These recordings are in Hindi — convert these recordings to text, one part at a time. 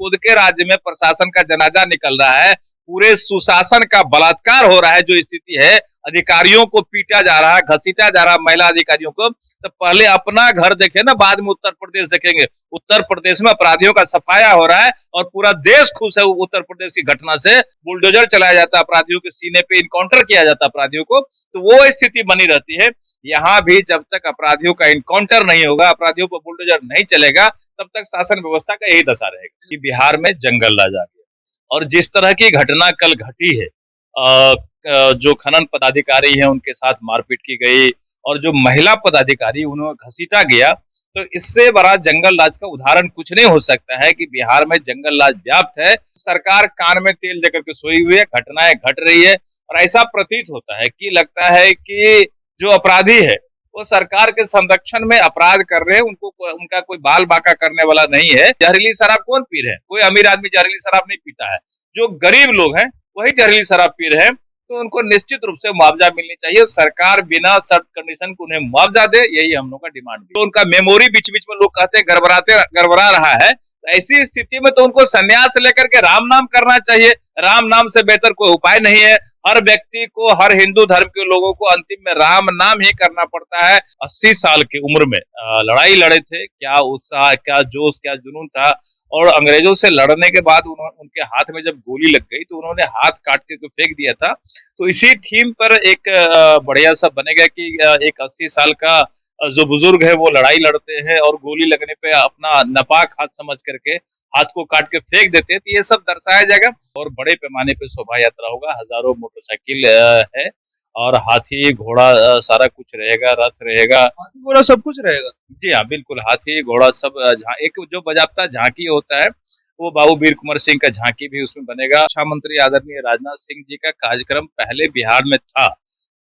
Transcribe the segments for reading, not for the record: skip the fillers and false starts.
खुद के राज्य में प्रशासन का जनाजा निकल रहा है, पूरे सुशासन का बलात्कार हो रहा है, जो स्थिति है, अधिकारियों को पीटा जा रहा है, घसीटा जा रहा है महिला अधिकारियों को, तो पहले अपना घर देखे ना, बाद में उत्तर प्रदेश देखेंगे। उत्तर प्रदेश में अपराधियों का सफाया हो रहा है और पूरा देश खुश है उत्तर प्रदेश की घटना से। बुलडोजर चलाया जाता है, अपराधियों के सीने पे इनकाउंटर किया जाता है अपराधियों को, तो वो स्थिति बनी रहती है। यहाँ भी जब तक अपराधियों का इनकाउंटर नहीं होगा, अपराधियों पर बुलडोजर नहीं चलेगा, तब तक शासन व्यवस्था का यही दशा रहेगा कि बिहार में जंगल राज आ गया। और जिस तरह की घटना कल घटी है, जो खनन पदाधिकारी हैं उनके साथ मारपीट की गई और जो महिला पदाधिकारी उन्हें घसीटा गया, तो इससे बड़ा जंगल राज का उदाहरण कुछ नहीं हो सकता है कि बिहार में जंगल राज व्याप्त है। सरकार कान में तेल देकर के सोई हुई है, घटनाएं घट रही है और ऐसा प्रतीत होता है कि लगता है कि जो अपराधी है वो सरकार के संरक्षण में अपराध कर रहे हैं, उनका कोई बाल बाका करने वाला नहीं है। जहरीली शराब कौन पी रहे हैं? कोई अमीर आदमी जहरीली शराब नहीं पीता है, जो गरीब लोग हैं वही जहरीली शराब पी रहे हैं। तो उनको निश्चित रूप से मुआवजा मिलनी चाहिए, सरकार बिना शर्त कंडीशन को उन्हें मुआवजा दे, यही हम लोग का डिमांड है। तो उनका मेमोरी बीच बीच में लोग कहते हैं गड़बड़ा रहा है, तो ऐसी स्थिति में तो उनको संन्यास लेकर के राम नाम करना चाहिए। राम नाम से बेहतर कोई उपाय नहीं है। हर व्यक्ति को, हर हिंदू धर्म के लोगों को अंतिम में राम नाम ही करना पड़ता है। 80 साल की उम्र में लड़ाई लड़े थे, क्या उत्साह, क्या जोश, क्या जुनून था। और अंग्रेजों से लड़ने के बाद उनके हाथ में जब गोली लग गई तो उन्होंने हाथ काट के फेंक दिया था। तो इसी थीम पर एक बढ़िया सा बनेगा कि एक 80 साल का जो बुजुर्ग है वो लड़ाई लड़ते हैं और गोली लगने पे अपना नापाक हाथ समझ करके हाथ को काट के फेंक देते हैं। तो ये सब दर्शाया जाएगा और बड़े पैमाने पे शोभा यात्रा होगा, हजारों मोटरसाइकिल है और हाथी घोड़ा सारा कुछ रहेगा, रथ रहेगा, हाथी घोड़ा सब कुछ रहेगा। जी हाँ बिल्कुल, हाथी घोड़ा सब। एक जो बजाबता झांकी होता है वो बाबू वीर कुंवर सिंह का झांकी भी उसमें बनेगा। रक्षा मंत्री आदरणीय राजनाथ सिंह जी का कार्यक्रम पहले बिहार में था,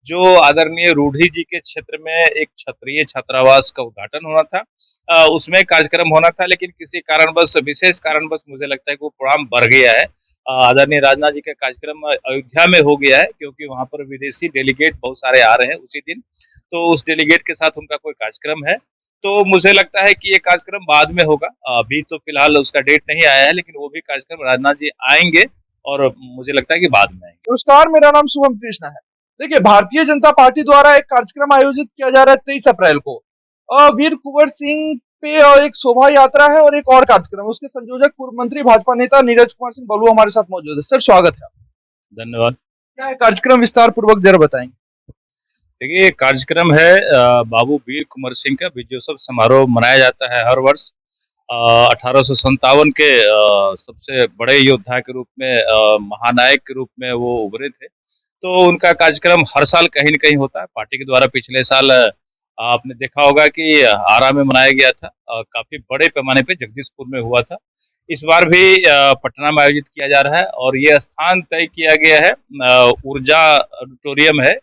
जो आदरणीय रूढ़ी जी के क्षेत्र में एक क्षत्रिय छात्रावास का उद्घाटन होना था, उसमें कार्यक्रम होना था, लेकिन किसी कारणवश, विशेष कारणवश मुझे लगता है कि वो प्रोग्राम बढ़ गया है। आदरणीय राजनाथ जी का कार्यक्रम अयोध्या में हो गया है, क्योंकि वहां पर विदेशी डेलीगेट बहुत सारे आ रहे हैं उसी दिन, तो उस डेलीगेट के साथ उनका कोई कार्यक्रम है। तो मुझे लगता है कि ये कार्यक्रम बाद में होगा, अभी तो फिलहाल उसका डेट नहीं आया है, लेकिन वो भी कार्यक्रम राजनाथ जी आएंगे और मुझे लगता है कि बाद में आएंगे। नमस्कार, मेरा नाम शुभम कृष्णा है। देखिए, भारतीय जनता पार्टी द्वारा एक कार्यक्रम आयोजित किया जा रहा है 23 अप्रैल को। वीर कुंवर सिंह पे एक शोभा यात्रा है और एक और कार्यक्रम। उसके संयोजक पूर्व मंत्री भाजपा नेता नीरज कुमार सिंह बबलू हमारे साथ मौजूद है। सर, स्वागत है। धन्यवाद। क्या है कार्यक्रम, विस्तार पूर्वक जरा बताएंगे। देखिए, कार्यक्रम है बाबू वीर कुंवर सिंह का विजयोत्सव समारोह मनाया जाता है हर वर्ष। 1857 के सबसे बड़े योद्धा के रूप में, महानायक के रूप में वो उभरे थे। तो उनका कार्यक्रम हर साल कहीं न कहीं होता है। पार्टी के द्वारा पिछले साल आपने देखा होगा कि आरा में मनाया गया था, काफी बड़े पैमाने पे जगदीशपुर में हुआ था। इस बार भी पटना में आयोजित किया जा रहा है और ये स्थान तय किया गया है, ऊर्जा ऑडिटोरियम है,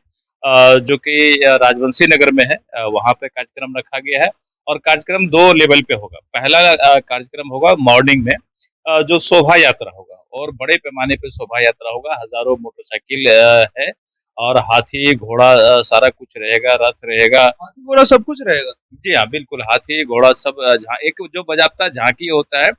जो कि राजवंशी नगर में है, वहाँ पे कार्यक्रम रखा गया है। और कार्यक्रम 2 लेवल पे होगा। पहला कार्यक्रम होगा मॉर्निंग में, जो शोभा यात्रा होगा और बड़े पैमाने पे शोभा यात्रा होगा, हजारों मोटरसाइकिल है और हाथी घोड़ा सारा कुछ रहेगा, रथ रहेगा। हाथी घोड़ा सब कुछ रहेगा। जी हाँ बिल्कुल, हाथी घोड़ा सब। एक जो बजाबता झांकी होता है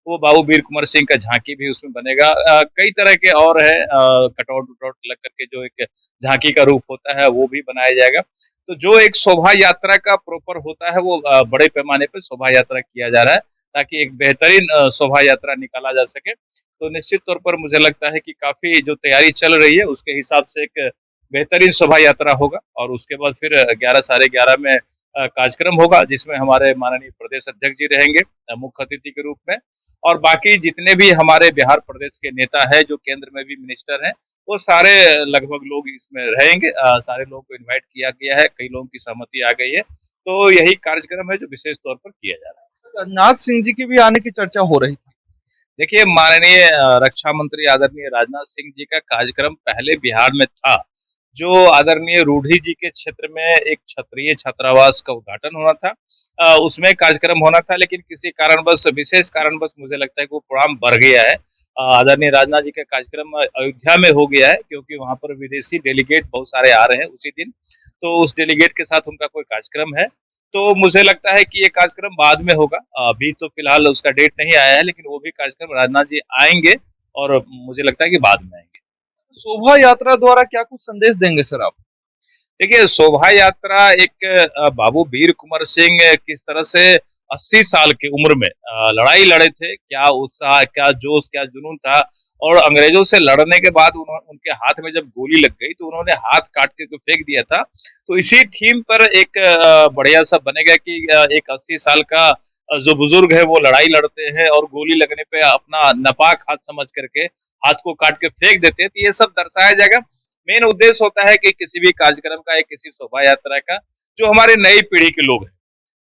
वो बाबू वीर कुंवर सिंह का झांकी भी उसमें बनेगा। कई तरह के और है, कटआउट उटआउट लग करके जो एक झांकी का रूप होता है वो भी बनाया जाएगा। तो जो एक शोभा यात्रा का प्रॉपर होता है वो बड़े पैमाने पे शोभा यात्रा किया जा रहा है, ताकि एक बेहतरीन शोभा यात्रा निकाला जा सके। तो निश्चित तौर पर मुझे लगता है कि काफी जो तैयारी चल रही है उसके हिसाब से एक बेहतरीन शोभा यात्रा होगा और उसके बाद फिर 11 साढ़े 11 में कार्यक्रम होगा, जिसमें हमारे माननीय प्रदेश अध्यक्ष जी रहेंगे मुख्य अतिथि के रूप में। और बाकी जितने भी हमारे बिहार प्रदेश के नेता है, जो केंद्र में भी मिनिस्टर हैं, वो सारे लगभग लोग इसमें रहेंगे। सारे लोगों को इनवाइट किया गया है, कई लोगों की सहमति आ गई है। तो यही कार्यक्रम है जो विशेष तौर पर किया जा रहा है। राजनाथ सिंह जी की भी आने की चर्चा हो रही थी। देखिए, माननीय रक्षा मंत्री आदरणीय राजनाथ सिंह जी का कार्यक्रम पहले बिहार में था, जो आदरणीय रूढ़ी जी के क्षेत्र में एक क्षत्रिय छात्रावास का उद्घाटन होना था, उसमें कार्यक्रम होना था, लेकिन किसी कारणवश, विशेष कारणवश मुझे लगता है कि वो प्रोग्राम बढ़ गया है। आदरणीय राजनाथ जी का कार्यक्रम अयोध्या में हो गया है, क्योंकि वहां पर विदेशी डेलीगेट बहुत सारे आ रहे हैं उसी दिन, तो उस डेलीगेट के साथ उनका कोई कार्यक्रम है। तो मुझे लगता है कि ये कार्यक्रम बाद में होगा। अभी तो फिलहाल उसका डेट नहीं आया है, लेकिन वो भी कार्यक्रम राजनाथ जी आएंगे और मुझे लगता है कि बाद में आएंगे। शोभा यात्रा द्वारा क्या कुछ संदेश देंगे सर आप? देखिए, शोभा यात्रा एक बाबू वीर कुंवर सिंह किस तरह से 80 साल की उम्र में लड़ाई लड़े थे, क्या उत्साह, क्या जोश, क्या जुनून था, और अंग्रेजों से लड़ने के बाद उनके हाथ में जब गोली लग गई तो उन्होंने हाथ काट के फेंक दिया था। तो इसी थीम पर एक बढ़िया सा बनेगा कि एक 80 साल का जो बुजुर्ग है वो लड़ाई लड़ते हैं और गोली लगने पे अपना नापाक हाथ समझ करके हाथ को काट के फेंक देते हैं। तो ये सब दर्शाया जाएगा। मेन उद्देश्य होता है कि किसी भी कार्यक्रम का या किसी शोभा यात्रा का जो हमारे नई पीढ़ी के लोग हैं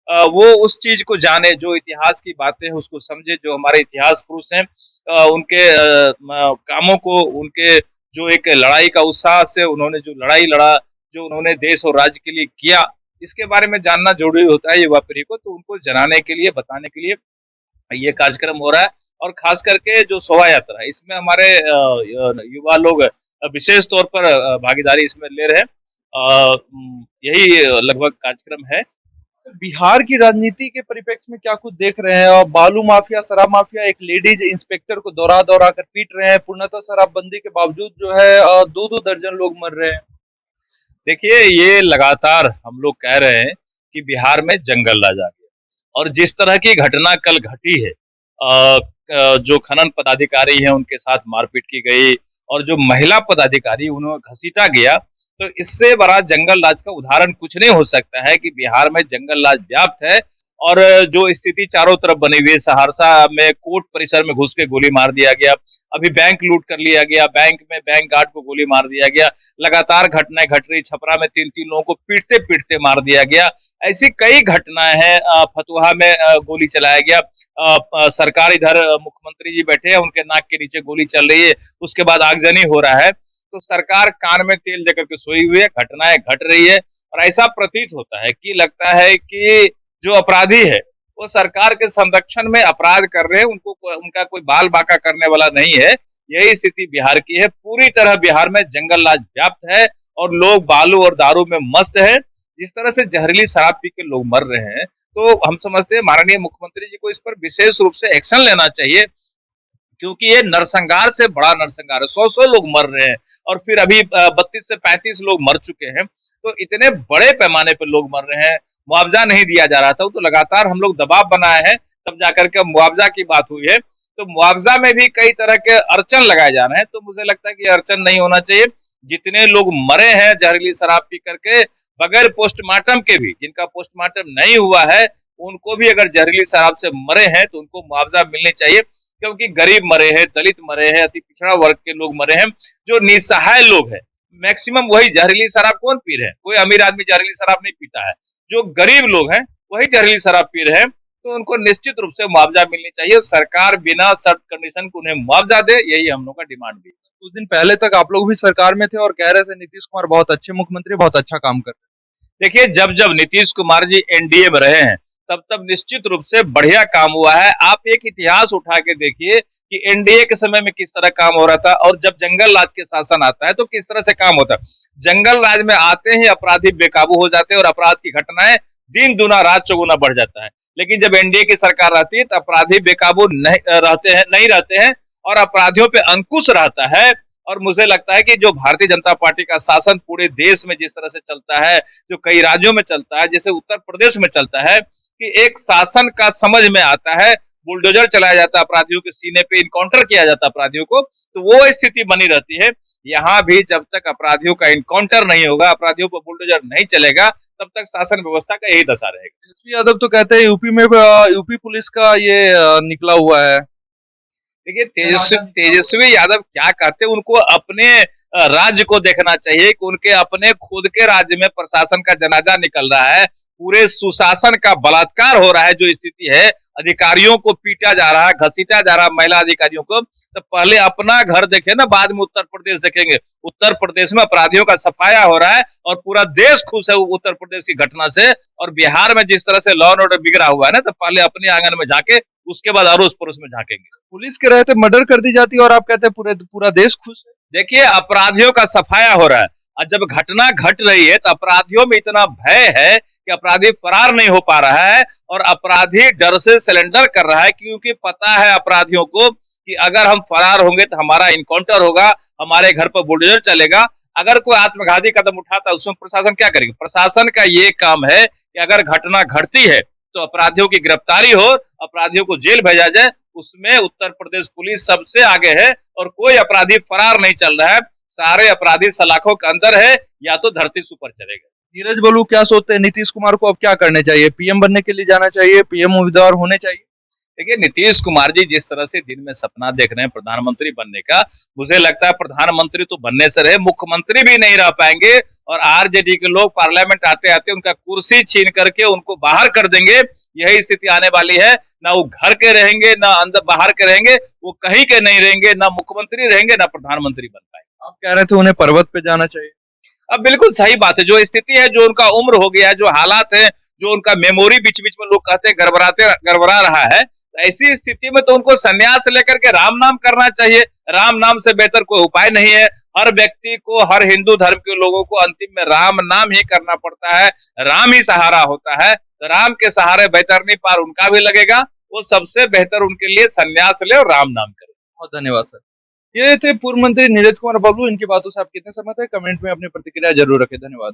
वो उस चीज को जाने, जो इतिहास की बातें हैं उसको समझे, जो हमारे इतिहास पुरुष हैं उनके कामों को, उनके जो एक लड़ाई का उत्साह से उन्होंने जो लड़ाई लड़ा, जो उन्होंने देश और राज्य के लिए किया, इसके बारे में जानना जरूरी होता है युवा पीढ़ी को। तो उनको जनाने के लिए, बताने के लिए ये कार्यक्रम हो रहा है। और खास करके जो शोभा यात्रा है इसमें हमारे युवा लोग विशेष तौर पर भागीदारी इसमें ले रहे हैं। यही लगभग कार्यक्रम है। बिहार की राजनीति के परिप्रेक्ष्य में क्या कुछ देख रहे हैं? और बालू माफिया, शराब माफिया, एक लेडीज इंस्पेक्टर को दौरा दौरा कर पीट रहे हैं, पूर्णतः शराबबंदी के बावजूद जो है 2-2 दर्जन लोग मर रहे हैं। देखिए, ये लगातार हम लोग कह रहे हैं कि बिहार में जंगल राज आ गया, और जिस तरह की घटना कल घटी है, जो खनन पदाधिकारी हैं उनके साथ मारपीट की गई और जो महिला पदाधिकारी उन्हें घसीटा गया, तो इससे बड़ा जंगल राज का उदाहरण कुछ नहीं हो सकता है कि बिहार में जंगल राज व्याप्त है। और जो स्थिति चारों तरफ बनी हुई है, सहरसा में कोर्ट परिसर में घुस के गोली मार दिया गया, अभी बैंक लूट कर लिया गया, बैंक में बैंक गार्ड को गोली मार दिया गया, लगातार घटनाएं घट रही, छपरा में 3-3 लोगों को पीटते पीटते मार दिया गया, ऐसी कई घटनाएं हैं। फतुहा में गोली चलाया गया, सरकार इधर मुख्यमंत्री जी बैठे हैं, उनके नाक के नीचे गोली चल रही है, उसके बाद आगजनी हो रहा है। तो सरकार कान में तेल देकर के सोई हुई है, घटनाएं घट रही है, और ऐसा प्रतीत होता है कि लगता है कि जो अपराधी है वो सरकार के संरक्षण में अपराध कर रहे हैं, उनका कोई बाल बाका करने वाला नहीं है। यही स्थिति बिहार की है। पूरी तरह बिहार में जंगल राज व्याप्त है और लोग बालू और दारू में मस्त है। जिस तरह से जहरीली शराब पी के लोग मर रहे हैं, तो हम समझते हैं माननीय मुख्यमंत्री जी को इस पर विशेष रूप से एक्शन लेना चाहिए, क्योंकि ये नरसंहार से बड़ा नरसंहार है। 100 लोग मर रहे हैं और फिर अभी 32 से 35 लोग मर चुके हैं। तो इतने बड़े पैमाने पर लोग मर रहे हैं, मुआवजा नहीं दिया जा रहा था, तो लगातार हम लोग दबाव बनाए हैं, तब जाकर के मुआवजा की बात हुई है। तो मुआवजा में भी कई तरह के अड़चन लगाए जा रहे हैं, तो मुझे लगता है कि अड़चन नहीं होना चाहिए। जितने लोग मरे हैं जहरीली शराब पी करके, बगैर पोस्टमार्टम के भी, जिनका पोस्टमार्टम नहीं हुआ है, उनको भी अगर जहरीली शराब से मरे हैं तो उनको मुआवजा मिलनी चाहिए। क्योंकि गरीब मरे हैं, दलित मरे हैं, अति पिछड़ा वर्ग के लोग मरे हैं, जो निसहाय लोग हैं, मैक्सिमम वही जहरीली शराब कौन पी रहे हैं? कोई अमीर आदमी जहरीली शराब नहीं पीता है, जो गरीब लोग हैं वही जहरीली शराब पी रहे हैं। तो उनको निश्चित रूप से मुआवजा मिलनी चाहिए, सरकार बिना शर्त कंडीशन को उन्हें मुआवजा दे, यही हम लोग का डिमांड भी है। कुछ दिन पहले तक आप लोग भी सरकार में थे और कह रहे थे नीतीश कुमार बहुत अच्छे मुख्यमंत्री, बहुत अच्छा काम कर रहे हैं। देखिए, जब जब नीतीश कुमार जी एनडीए में रहे हैं तब तब निश्चित रूप से बढ़िया काम हुआ है। आप एक इतिहास उठा के देखिए कि एनडीए के समय में किस तरह काम हो रहा था और जब जंगल राज के शासन आता है तो किस तरह से काम होता है। जंगल राज में आते ही अपराधी बेकाबू हो जाते हैं और अपराध की घटनाएं दिन दुना रात चौगुना बढ़ जाता है। लेकिन जब एनडीए की सरकार रहती है तो अपराधी बेकाबू नहीं रहते हैं और अपराधियों पे अंकुश रहता है। और मुझे लगता है कि जो भारतीय जनता पार्टी का शासन पूरे देश में जिस तरह से चलता है, जो कई राज्यों में चलता है, जैसे उत्तर प्रदेश में चलता है, कि एक शासन का समझ में आता है, बुलडोजर चलाया जाता है, अपराधियों के सीने पे इनकाउंटर किया जाता है अपराधियों को, तो वो स्थिति बनी रहती है। यहाँ भी जब तक अपराधियों का इनकाउंटर नहीं होगा, अपराधियों पर बुलडोजर नहीं चलेगा, तब तक शासन व्यवस्था का यही दशा रहेगा। तेजस्वी यादव तो कहते हैं यूपी में यूपी पुलिस का ये निकला हुआ है। देखिए, तेजस्वी यादव क्या कहते हैं, उनको अपने राज्य को देखना चाहिए कि उनके अपने खुद के राज्य में प्रशासन का जनाजा निकल रहा है, पूरे सुशासन का बलात्कार हो रहा है, जो स्थिति है, अधिकारियों को पीटा जा रहा है, घसीटा जा रहा है महिला अधिकारियों को, तो पहले अपना घर देखे ना, बाद में उत्तर प्रदेश देखेंगे। उत्तर प्रदेश में अपराधियों का सफाया हो रहा है और पूरा देश खुश है उत्तर प्रदेश की घटना से। और बिहार में जिस तरह से लॉ एंड ऑर्डर बिगड़ा हुआ है ना, तो पहले अपने आंगन में झांके, उसके बाद अड़ोस पड़ोस में झांकेंगे। पुलिस के रहते मर्डर कर दी जाती है और आप कहते हैं पूरा देश खुश है। देखिए, अपराधियों का सफाया हो रहा है, और जब घटना घट रही है तो अपराधियों में इतना भय है कि अपराधी फरार नहीं हो पा रहा है और अपराधी डर से सरेंडर कर रहा है, क्योंकि पता है अपराधियों को कि अगर हम फरार होंगे तो हमारा इनकाउंटर होगा, हमारे घर पर बुलडोजर चलेगा। अगर कोई आत्मघाती कदम उठाता है उसमें प्रशासन क्या करेगा? प्रशासन का ये काम है कि अगर घटना घटती है तो अपराधियों की गिरफ्तारी हो, अपराधियों को जेल भेजा जाए। उसमें उत्तर प्रदेश पुलिस सबसे आगे है और कोई अपराधी फरार नहीं चल रहा है। सारे अपराधी सलाखों के अंदर है, या तो धरती से ऊपर चलेगा। नीरज बलू क्या सोचते हैं, नीतीश कुमार को अब क्या करने चाहिए? पीएम बनने के लिए जाना चाहिए, पीएम उम्मीदवार होने चाहिए? देखिए, नीतीश कुमार जी जिस तरह से दिन में सपना देख रहे हैं प्रधानमंत्री बनने का, मुझे लगता है प्रधानमंत्री तो बनने से रहे, मुख्यमंत्री भी नहीं रह पाएंगे। और आरजेडी के लोग पार्लियामेंट आते आते उनका कुर्सी छीन करके उनको बाहर कर देंगे। यही स्थिति आने वाली है। ना वो घर के रहेंगे, ना अंदर बाहर के रहेंगे, वो कहीं के नहीं रहेंगे, ना मुख्यमंत्री रहेंगे, ना प्रधानमंत्री बन पाएंगे। आप कह रहे थे उन्हें पर्वत पे जाना चाहिए। अब बिल्कुल सही बात है। जो स्थिति है, जो उनका उम्र हो गया है, जो हालात है, जो उनका मेमोरी बीच बीच में लोग कहते हैं गड़बड़ा रहा है, तो ऐसी स्थिति में तो उनको संन्यास लेकर के राम नाम करना चाहिए। राम नाम से बेहतर कोई उपाय नहीं है। हर व्यक्ति को, हर हिंदू धर्म के लोगों को अंतिम में राम नाम ही करना पड़ता है। राम ही सहारा होता है। तो राम के सहारे बेहतर नहीं पार उनका भी लगेगा। वो सबसे बेहतर उनके लिए संन्यास ले और राम नाम करे। बहुत धन्यवाद सर। ये थे पूर्व मंत्री नीरज कुमार बबलू। इनकी बातों से आप कितने सहमत है, कमेंट में अपनी प्रतिक्रिया जरूर रखें। धन्यवाद।